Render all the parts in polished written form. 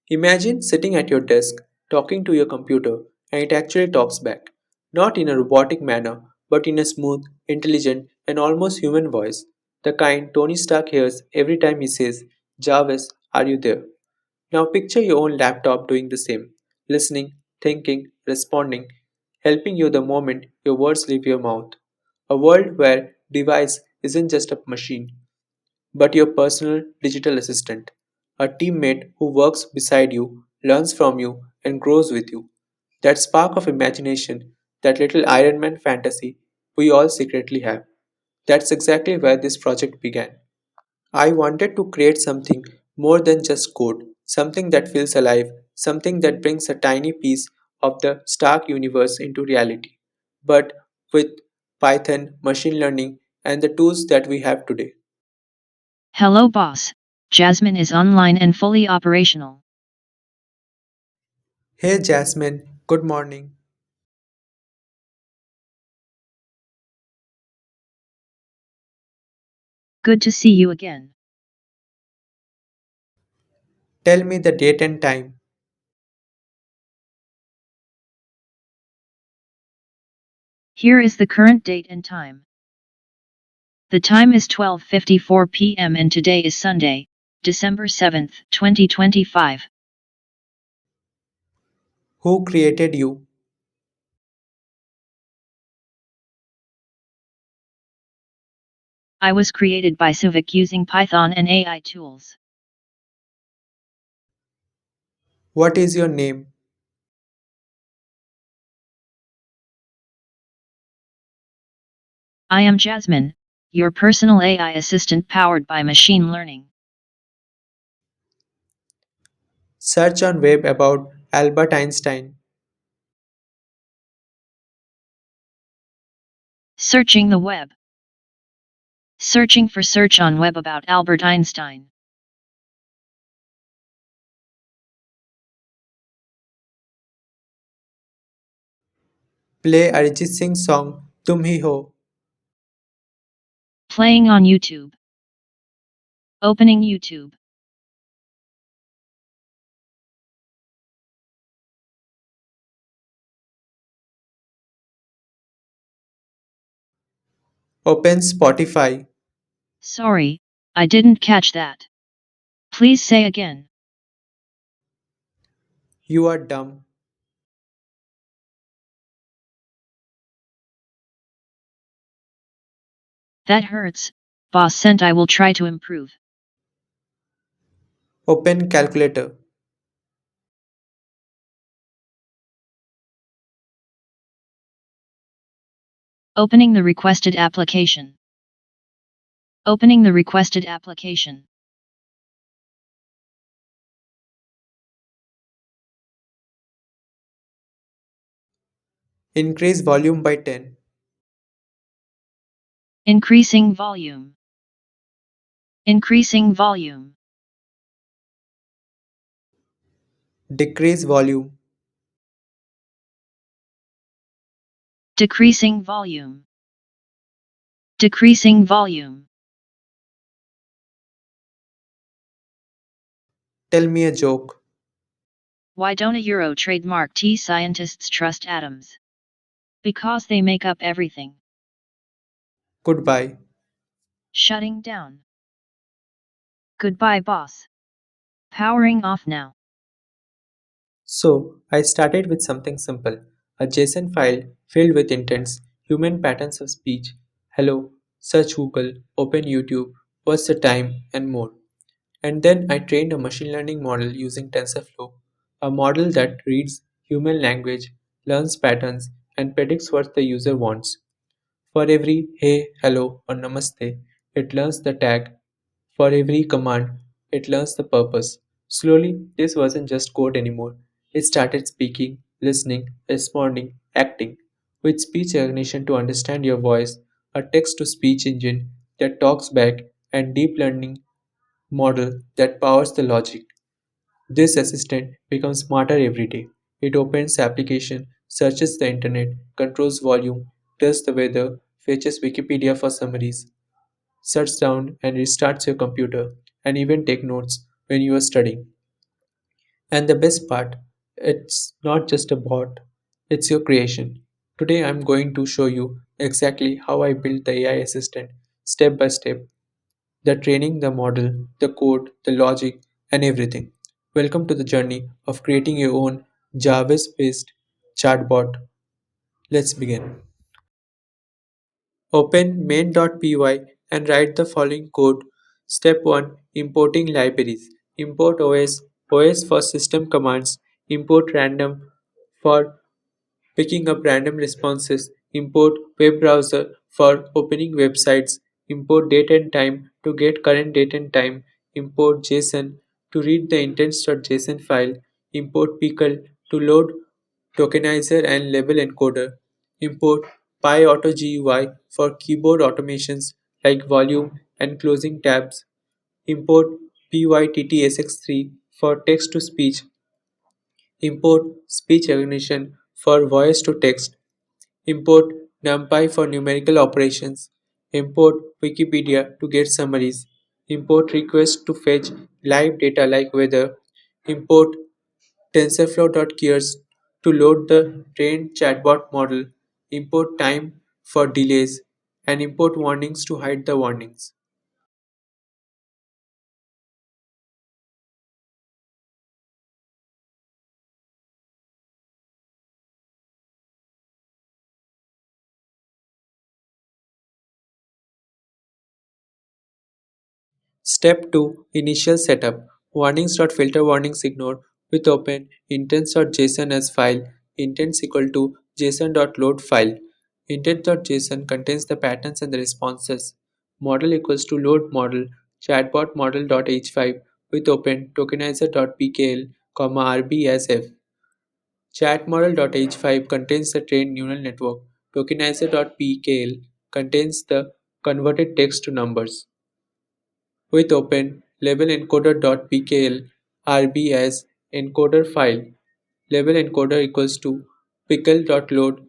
Imagine sitting at your desk, talking to your computer, and it actually talks back. Not in a robotic manner, but in a smooth, intelligent, and almost human voice. The kind Tony Stark hears every time he says, Jarvis, are you there? Now picture your own laptop doing the same, listening, thinking, responding, helping you the moment your words leave your mouth. A world where device isn't just a machine, but your personal digital assistant, a teammate who works beside you, learns from you, and grows with you. That spark of imagination, that little Iron Man fantasy we all secretly have. That's exactly where this project began. I wanted to create something more than just code, something that feels alive, something that brings a tiny piece of the Stark universe into reality. But with Python, machine learning, and the tools that we have today. Hello boss. Jasmine is online and fully operational. Hey Jasmine, good morning. Good to see you again. Tell me the date and time. Here is the current date and time. The time is 12:54 p.m. and today is Sunday, December 7th, 2025. Who created you? I was created by Suvik using Python and AI tools. What is your name? I am Jasmine, your personal AI assistant powered by machine learning. Search on web about Albert Einstein. Searching the web. Searching for search on web about Albert Einstein. Play Arijit Singh song Tum Hi Ho. Playing on YouTube. Opening YouTube. Open Spotify. Sorry, I didn't catch that. Please say again. You are dumb. That hurts. Boss sent I will try to improve. Open calculator. Opening the requested application. Opening the requested application. Increase volume by 10. Increasing volume. Increasing volume. Decrease volume. Decreasing volume. Decreasing volume. Tell me a joke. Why don't a Euro trademark T scientists trust atoms? Because they make up everything. Goodbye. Shutting down. Goodbye, boss. Powering off now. So, I started with something simple, a JSON file filled with intents, human patterns of speech, hello, search Google, open YouTube, what's the time, and more. And then I trained a machine learning model using TensorFlow, a model that reads human language, learns patterns, and predicts what the user wants. For every hey, hello, or namaste, it learns the tag. For every command, it learns the purpose. Slowly, this wasn't just code anymore. It started speaking, listening, responding, acting, with speech recognition to understand your voice, a text to speech engine that talks back, and deep learning model that powers the logic. This assistant becomes smarter every day. It opens the application, searches the internet, controls volume, tells the weather, fetches Wikipedia for summaries, shuts down and restarts your computer, and even take notes when you are studying. And the best part, it's not just a bot, it's your creation. Today I'm going to show you exactly how I built the AI assistant step by step, the training, the model, the code, the logic, and everything. Welcome to the journey of creating your own JARVIS based chatbot. Let's begin. Open main.py and write the following code. Step 1, importing libraries. Import OS for system commands, import random for picking up random responses, import web browser for opening websites, import date and time to get current date and time, import JSON to read the intents.json file, import pickle to load tokenizer and label encoder, import PyAutoGUI for keyboard automations like volume and closing tabs, import PyTTSX3 for text to speech, import speech recognition for voice to text, import NumPy for numerical operations, import Wikipedia to get summaries, import request to fetch live data like weather, import TensorFlow.cures to load the trained chatbot model, import time for delays, and import warnings to hide the warnings. Step 2, Initial Setup. Warnings.filter warnings ignore with open intents.json as file. Intents equal to json.load file. Intent.json contains the patterns and the responses. Model equals to load model chatbot model.h5 with open tokenizer.pkl, rb as f. Chat model.h5 contains the trained neural network. Tokenizer.pkl contains the converted text to numbers. With open label encoder.pkl rb as encoder file. Label encoder equals to pickle.load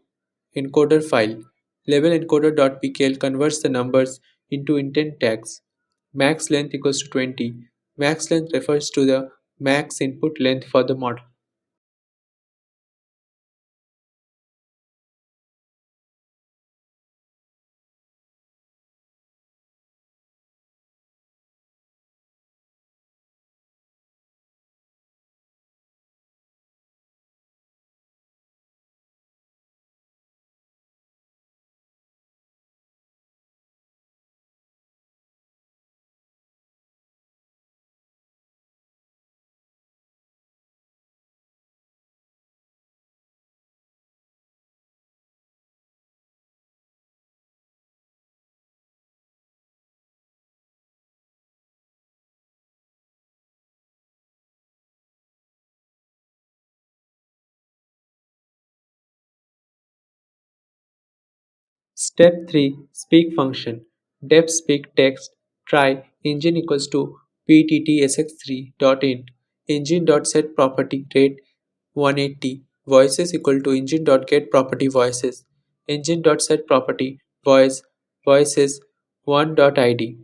encoder file. Label encoder.pkl converts the numbers into intent tags. Max length equals to 20. Max length refers to the max input length for the model. Step 3, Speak function. Def speak text try engine equals to pttsx3.int engine.set property rate 180 voices equal to engine.get property voices engine.set property voices 1.id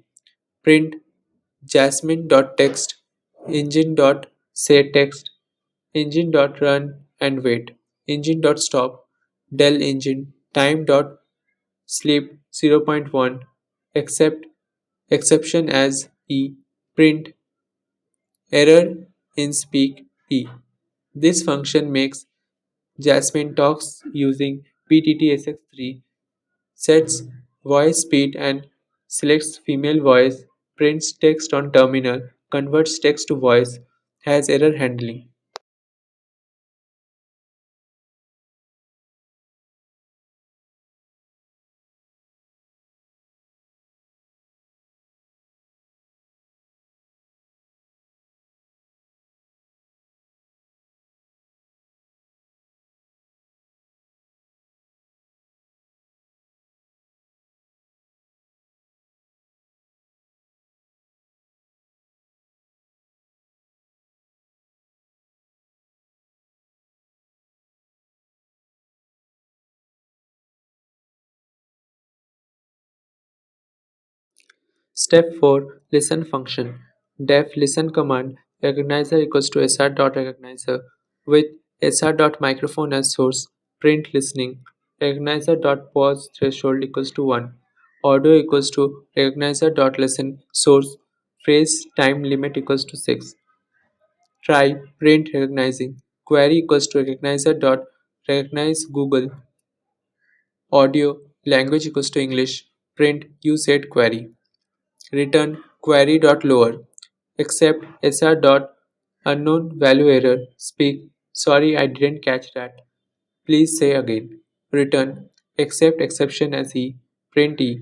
print jasmine.text engine.sayText engine.run and wait engine.stop del engine time.sleep 0.1 except exception as e print error in speak e. This function makes Jasmine talks using PTTSX3, sets voice speed and selects female voice, prints text on terminal, converts text to voice, has error handling. Step 4, Listen function. Def listen command recognizer equals to sr.recognizer with sr.microphone as source, print listening, recognizer.pause threshold equals to 1, audio equals to recognizer.listen source, phrase time limit equals to 6, try print recognizing, query equals to recognizer.recognize Google, audio language equals to English, print you said query, return query.lower, accept sr dot unknown value error, speak sorry I didn't catch that, please say again, return accept exception as e, print e,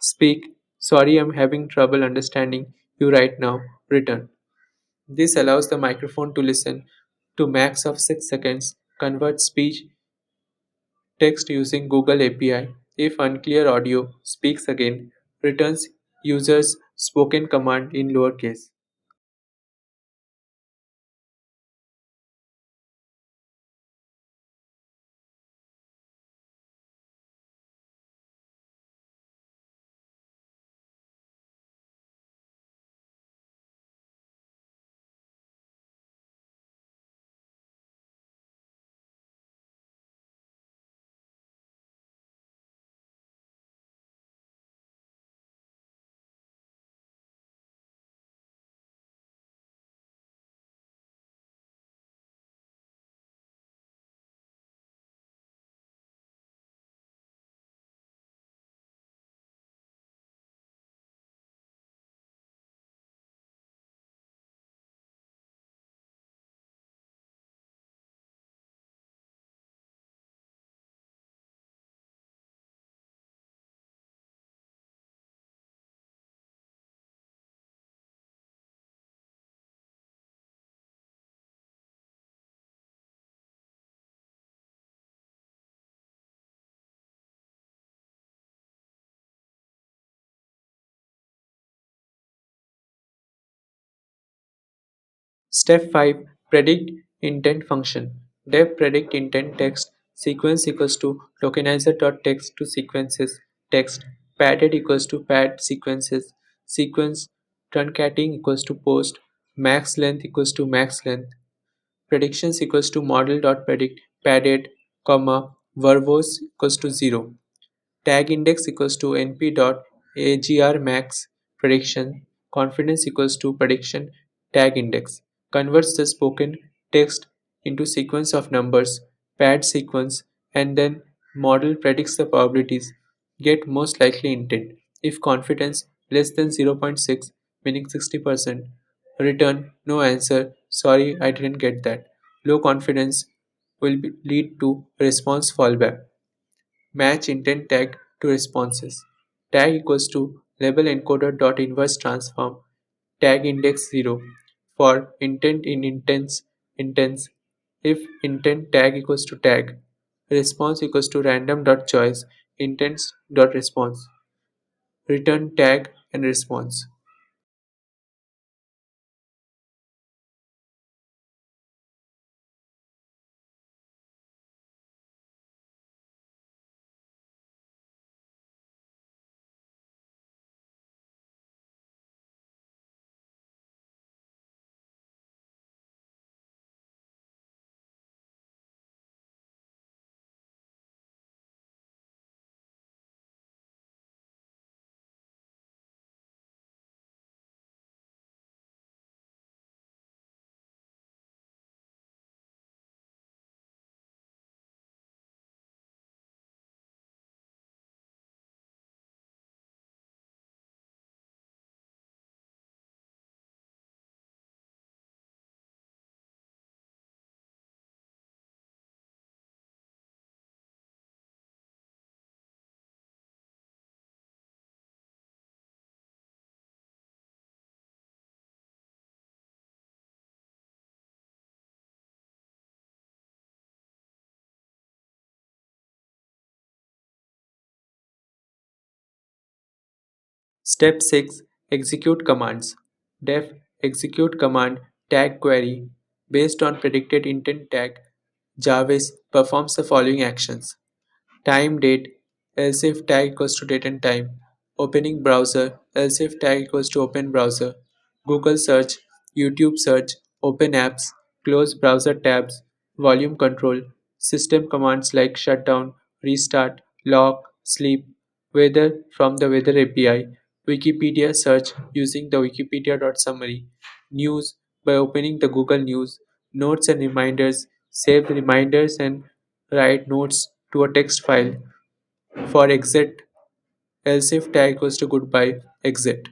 speak sorry I'm having trouble understanding you right now, return. This allows the microphone to listen to max of 6 seconds, convert speech text using Google API. If unclear audio, speaks again, returns user's spoken command in lowercase. Step 5. Predict intent function. Def predict intent text sequence equals to tokenizer.text to sequences text padded equals to pad sequences sequence truncating equals to post max length equals to max length predictions equals to model.predict padded comma verbose equals to 0 tag index equals to np dot agr max prediction confidence equals to prediction tag index converts the spoken text into sequence of numbers pad sequence and then model predicts the probabilities get most likely intent if confidence less than zero point 0.6 meaning 60% return no answer sorry I didn't get that low confidence lead to response fallback match intent tag to responses. Tag equals to label encoder dot inverse transform tag index 0 for intent in intents if intent tag equals to tag response equals to random dot choice intents dot response return tag and response. Step 6. Execute commands. Def execute command tag query based on predicted intent tag. JARVIS performs the following actions. Time date else if tag equals to date and time. Opening browser else if tag equals to open browser. Google search YouTube search, open apps, close browser tabs, volume control, system commands like shutdown, restart, lock, sleep, weather from the weather API, Wikipedia search using the wikipedia.summary, news by opening the Google News, notes and reminders, save reminders and write notes to a text file. For exit, else if tag goes to goodbye, exit.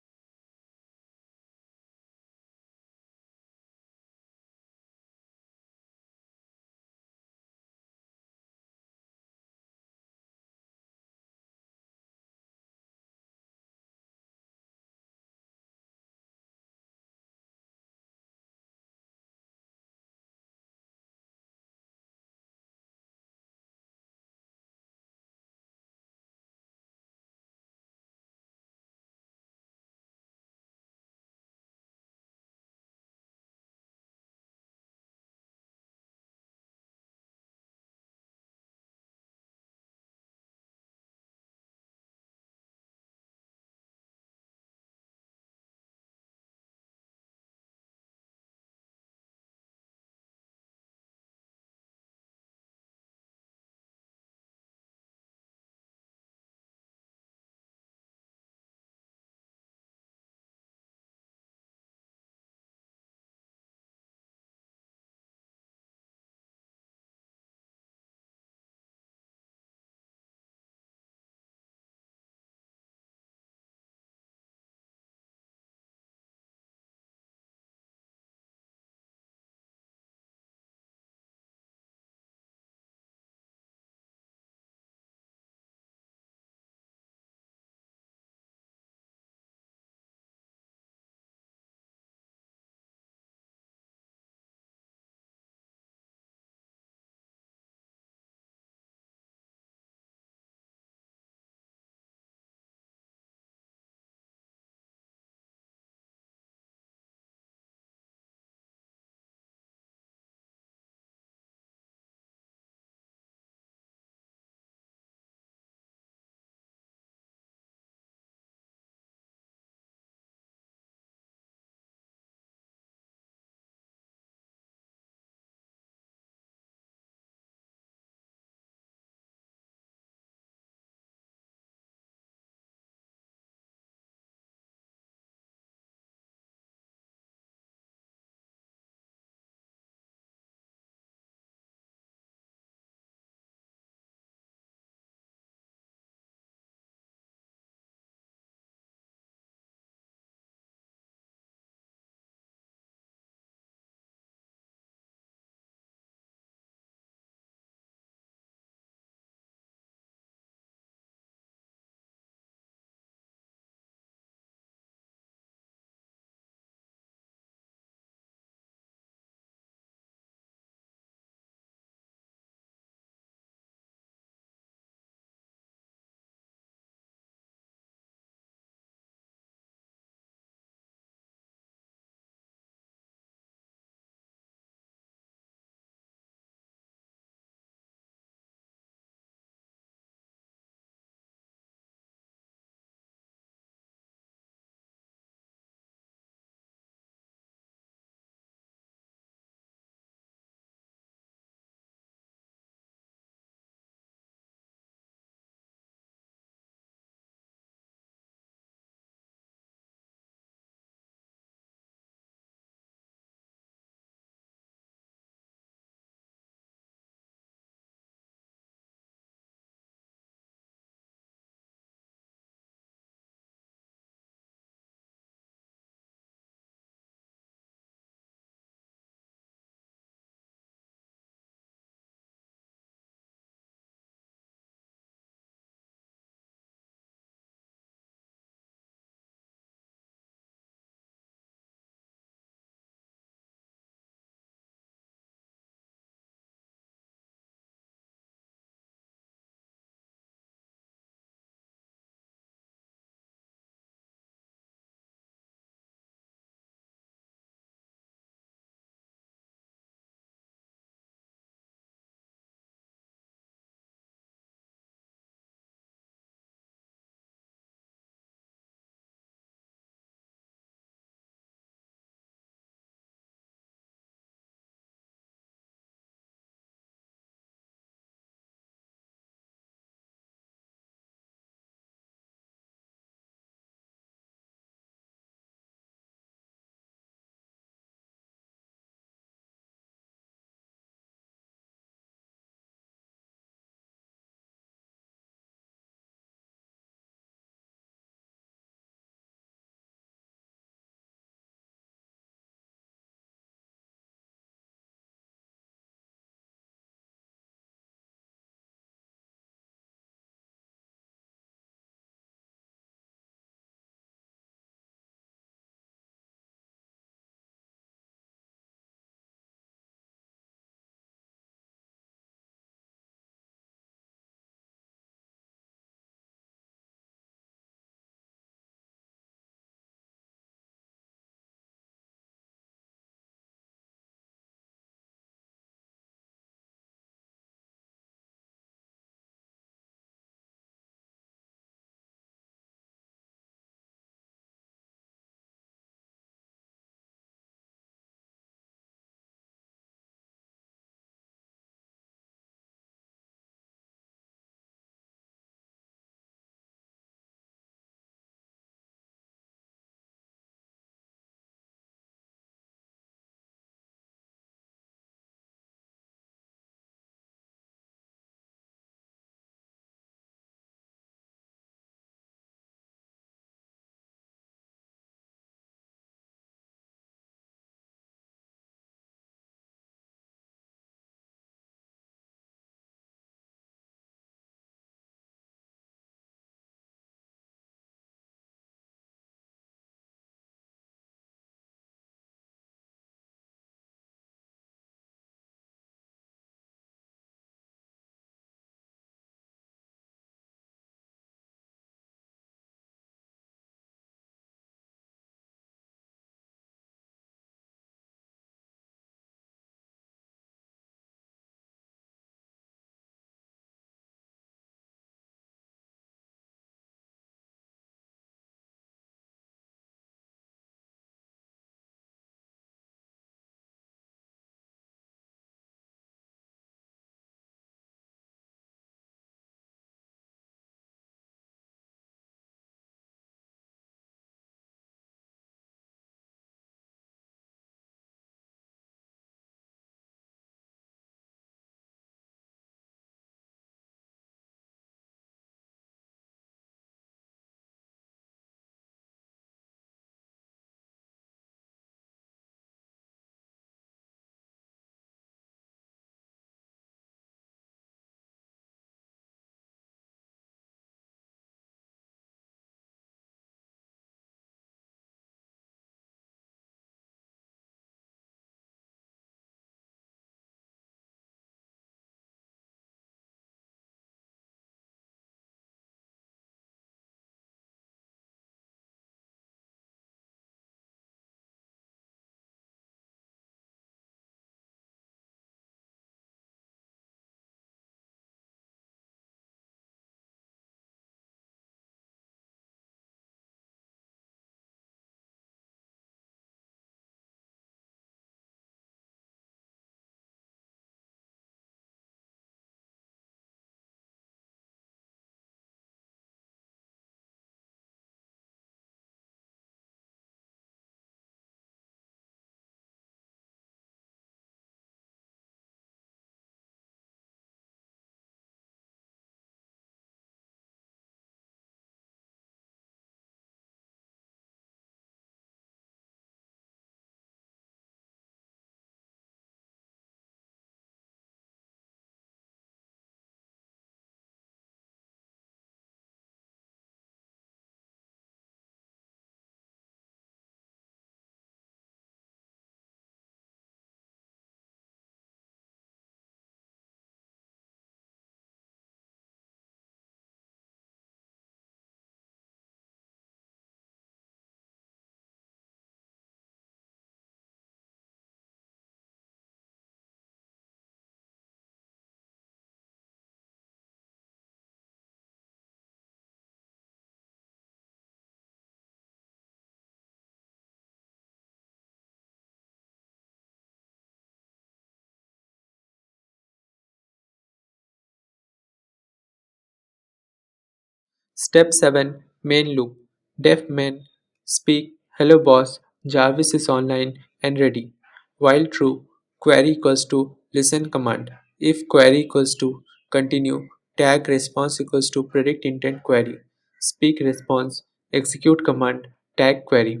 Step 7 Main loop. Def main speak hello boss, Jarvis is online and ready. While true, query equals to listen command. If query equals to continue, tag response equals to predict intent query. Speak response, execute command, tag query.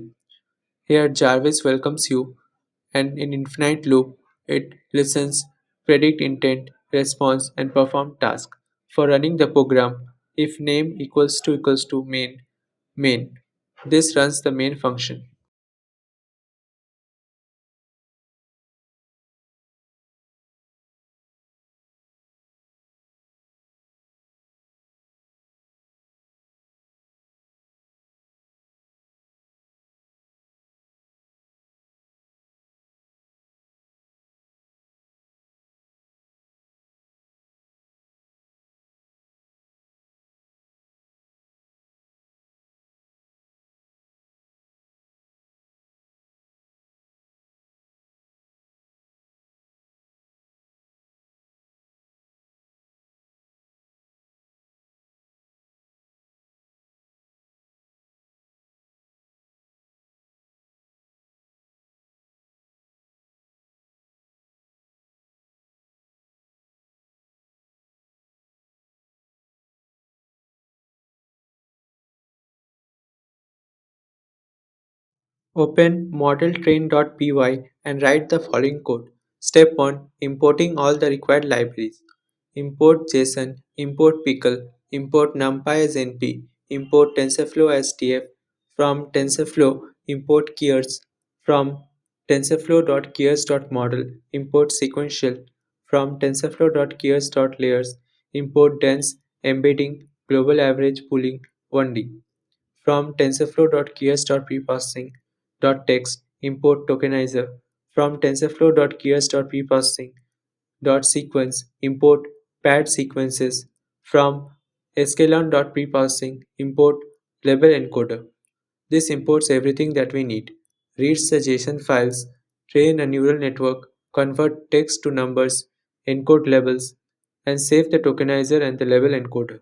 Here Jarvis welcomes you and in infinite loop it listens, predict intent, response and perform task. For running the program, if name equals to main, this runs the main function. Open modeltrain.py and write the following code. Step 1 Importing all the required libraries. Import JSON, import pickle, import numpy as np, import TensorFlow as tf. From TensorFlow, import keys. From TensorFlow.keys.model, import sequential. From TensorFlow.keys.layers, import dense embedding global average pooling 1D. From TensorFlow.keys.preprocessing.text, import Tokenizer. From TensorFlow.keys.preprocessing.sequence, import paired sequences. From Escalon.preprocessing, import label encoder. This imports everything that we need. Reads the JSON files, train a neural network, convert text to numbers, encode labels, and save the tokenizer and the label encoder.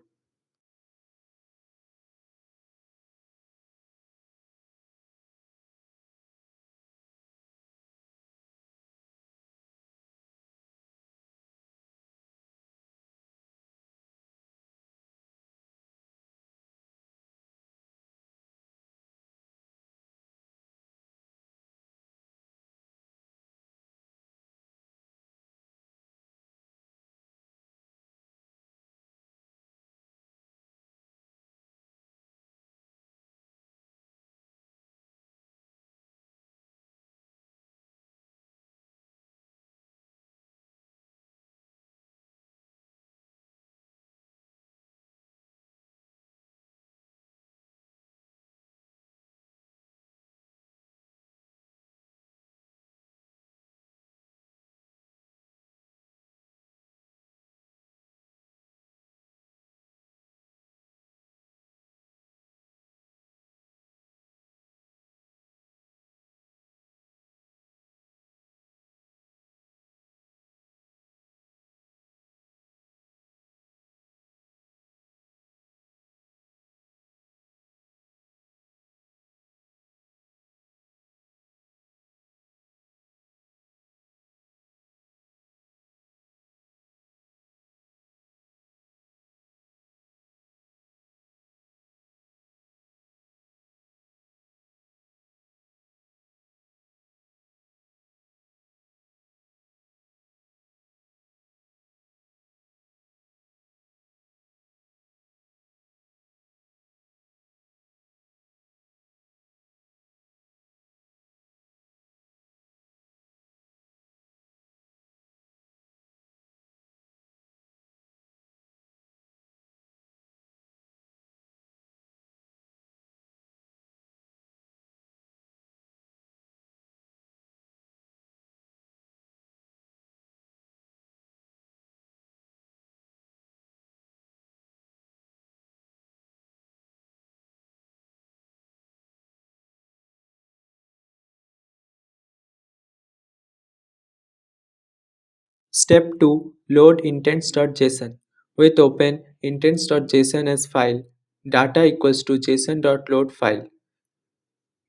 Step 2 Load intents.json. With open intents.json as file, Data equals to json.load file.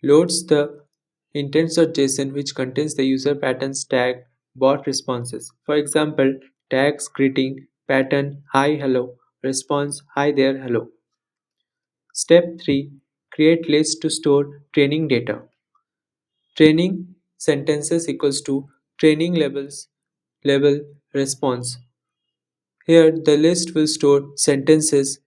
Loads the intents.json which contains the user patterns tag bot responses. For example, tags greeting, pattern hi hello, response hi there hello. Step 3. Create list to store training data. Training sentences equals to training labels label response. Here the list will store sentences.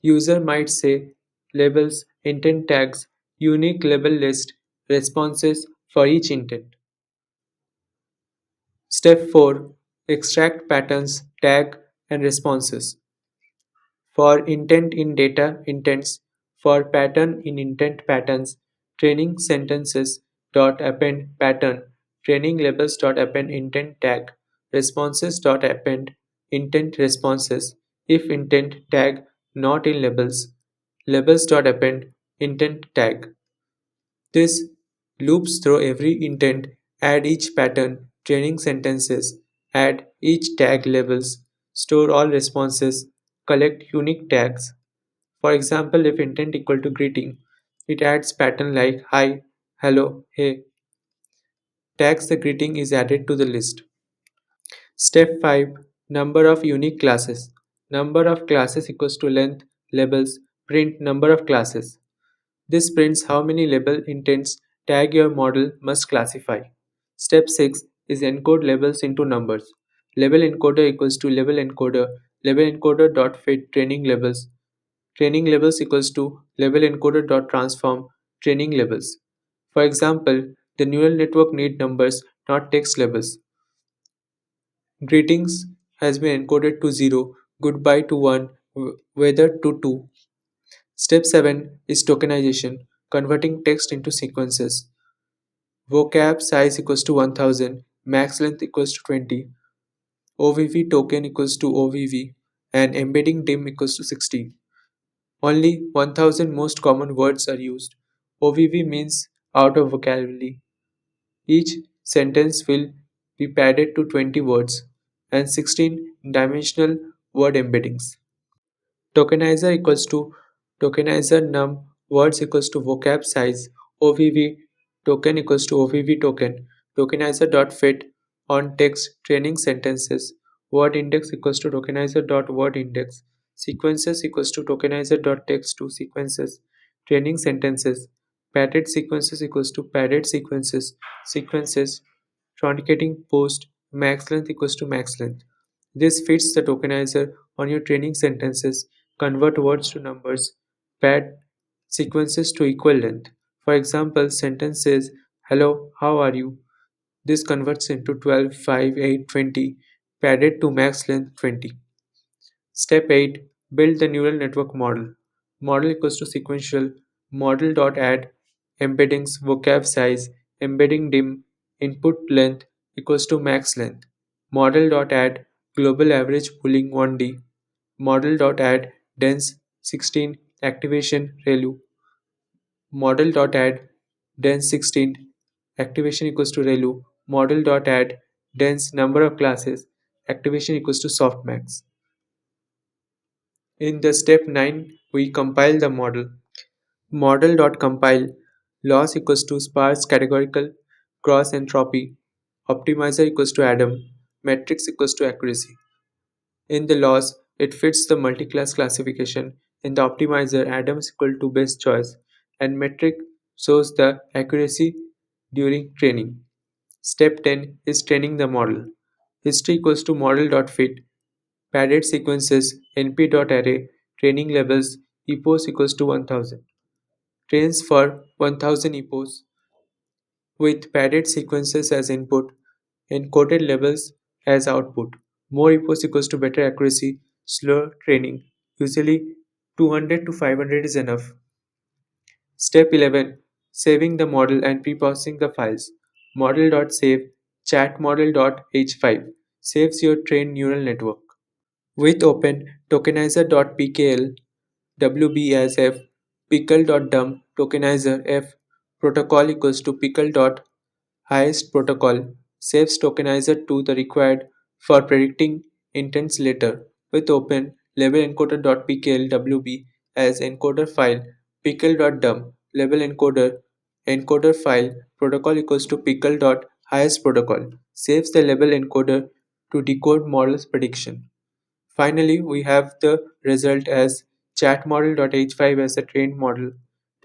User might say labels, intent tags, unique label list, responses for each intent. Step 4. Extract patterns, tag and responses. For intent in data intents, for pattern in intent patterns, training sentences dot append pattern, training labels dot append intent tag, responses dot append intent responses, if intent tag not in labels, labels dot append intent tag. This loops through every intent, add each pattern, training sentences, add each tag labels, store all responses, collect unique tags. For example, if intent equal to greeting, it adds pattern like hi, hello, hey. Tags the greeting is added to the list. Step 5. Number of unique classes. Number of classes equals to length, labels, print number of classes. This prints how many label intents tag your model must classify. Step 6 is encode labels into numbers. Label encoder equals to label encoder dot fit training labels. Training labels equals to label encoder dot transform training labels. For example, the neural network need numbers, not text labels. Greetings has been encoded to 0, goodbye to 1, weather to 2. Step 7 is tokenization, converting text into sequences. Vocab size equals to 1000, max length equals to 20, OVV token equals to OVV, and embedding dim equals to 16. Only 1000 most common words are used. OVV means out of vocabulary. Each sentence will be padded to 20 words and 16 dimensional word embeddings. Tokenizer equals to tokenizer num words equals to vocab size OVV token equals to OVV token tokenizer dot fit on text training sentences word index equals to tokenizer dot word index sequences equals to tokenizer dot text to sequences training sentences padded sequences equals to padded sequences truncating post max length equals to max length. This fits the tokenizer on your training sentences, convert words to numbers, pad sequences to equal length. For example, sentence says, hello, how are you? This converts into 12, 5, 8, 20, padded to max length 20. Step 8. Build the neural network model. Model equals to sequential model.add embeddings vocab size embedding dim input length equals to max length. Model.add global average pooling 1D. Model.add dense 16 activation ReLU. Model.add dense 16 activation equals to ReLU. Model.add dense number of classes activation equals to softmax. In the step 9, we compile the model. Model.compile loss equals to sparse categorical cross entropy. Optimizer equals to Adam. Matrix equals to accuracy. In the loss, it fits the multi-class classification. In the optimizer, Adam is equal to best choice. And metric shows the accuracy during training. Step 10 is training the model. History equals to model.fit. Padded sequences np.array training labels epos equals to 1000. Trains for 1000 epos with padded sequences as input, encoded labels as output. More epos equals to better accuracy, slower training. Usually 200 to 500 is enough. Step 11. Saving the model and preprocessing the files. Model.save chatmodel.h5 saves your trained neural network. With open tokenizer.pkl wb as f pickle.dump tokenizer f protocol equals to pickle.highest protocol saves tokenizer to the required for predicting intents later. With open label encoder.pkl wb as encoder file pickle.dump label encoder file protocol equals to pickle.highest protocol saves the label encoder to decode model's prediction. Finally, we have the result as chatmodel.h5 as a trained model.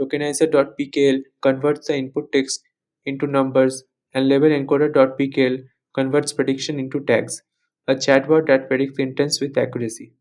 Tokenizer.pkl converts the input text into numbers, and label encoder.pkl converts prediction into tags. A chatbot that predicts intents with accuracy.